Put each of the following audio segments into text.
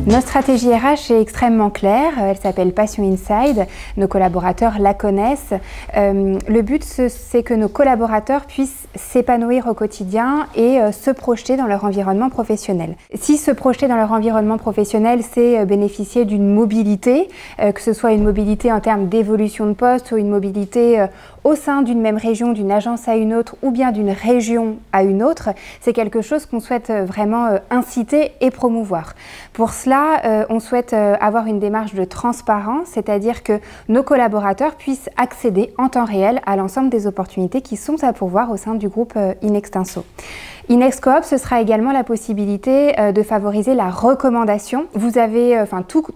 Notre stratégie RH est extrêmement claire, elle s'appelle Passion Inside, nos collaborateurs la connaissent. Le but c'est que nos collaborateurs puissent s'épanouir au quotidien et se projeter dans leur environnement professionnel. Si se projeter dans leur environnement professionnel, c'est bénéficier d'une mobilité, que ce soit une mobilité en termes d'évolution de poste ou une mobilité au sein d'une même région, d'une agence à une autre ou bien d'une région à une autre, c'est quelque chose qu'on souhaite vraiment inciter et promouvoir. Pour cela, on souhaite avoir une démarche de transparence, c'est-à-dire que nos collaborateurs puissent accéder en temps réel à l'ensemble des opportunités qui sont à pourvoir au sein du groupe Inextinso. InexCoop, ce sera également la possibilité de favoriser la recommandation. Vous avez,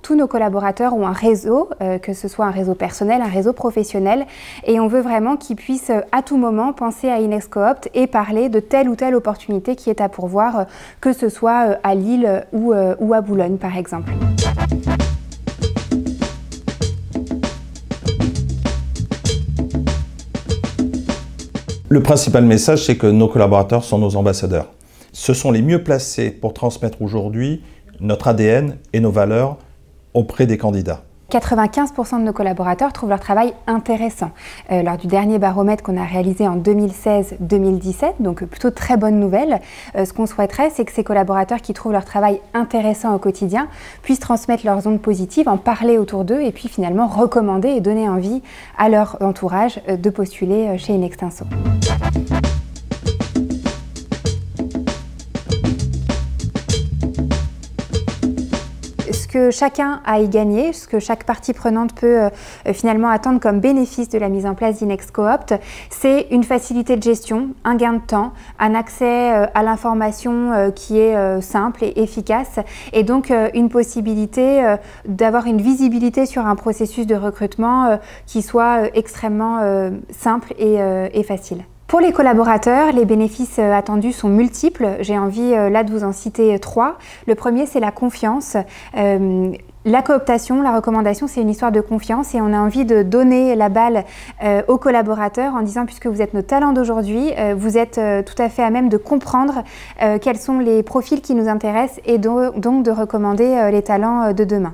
tous nos collaborateurs ont un réseau, que ce soit un réseau personnel, un réseau professionnel, et on veut vraiment qu'ils puissent à tout moment penser à InexCoop et parler de telle ou telle opportunité qui est à pourvoir, que ce soit à Lille ou à Boulogne par exemple. Le principal message, c'est que nos collaborateurs sont nos ambassadeurs. Ce sont les mieux placés pour transmettre aujourd'hui notre ADN et nos valeurs auprès des candidats. 95% de nos collaborateurs trouvent leur travail intéressant. Lors du dernier baromètre qu'on a réalisé en 2016-2017, donc plutôt très bonne nouvelle, ce qu'on souhaiterait, c'est que ces collaborateurs qui trouvent leur travail intéressant au quotidien puissent transmettre leurs ondes positives, en parler autour d'eux et puis finalement recommander et donner envie à leur entourage de postuler chez Inextinso. Ce que chacun a à y gagner, ce que chaque partie prenante peut finalement attendre comme bénéfice de la mise en place d'InexCoop, c'est une facilité de gestion, un gain de temps, un accès à l'information qui est simple et efficace et donc une possibilité d'avoir une visibilité sur un processus de recrutement qui soit extrêmement simple et facile. Pour les collaborateurs, les bénéfices attendus sont multiples. J'ai envie là de vous en citer 3. Le premier, c'est la confiance. La cooptation, la recommandation, c'est une histoire de confiance et on a envie de donner la balle aux collaborateurs en disant, puisque vous êtes nos talents d'aujourd'hui, vous êtes tout à fait à même de comprendre quels sont les profils qui nous intéressent et donc de recommander les talents de demain.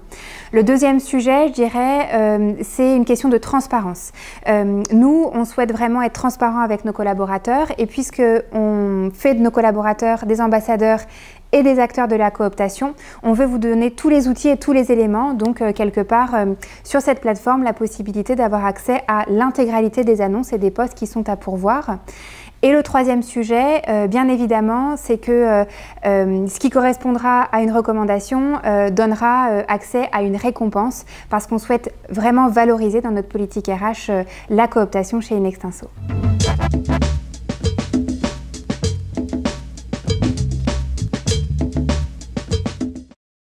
Le deuxième sujet, je dirais, c'est une question de transparence. Nous, on souhaite vraiment être transparent avec nos collaborateurs et puisque on fait de nos collaborateurs des ambassadeurs et des acteurs de la cooptation, on veut vous donner tous les outils et tous les éléments, donc quelque part sur cette plateforme, la possibilité d'avoir accès à l'intégralité des annonces et des postes qui sont à pourvoir. Et le troisième sujet, bien évidemment, c'est que ce qui correspondra à une recommandation donnera accès à une récompense parce qu'on souhaite vraiment valoriser dans notre politique RH la cooptation chez Inextinso.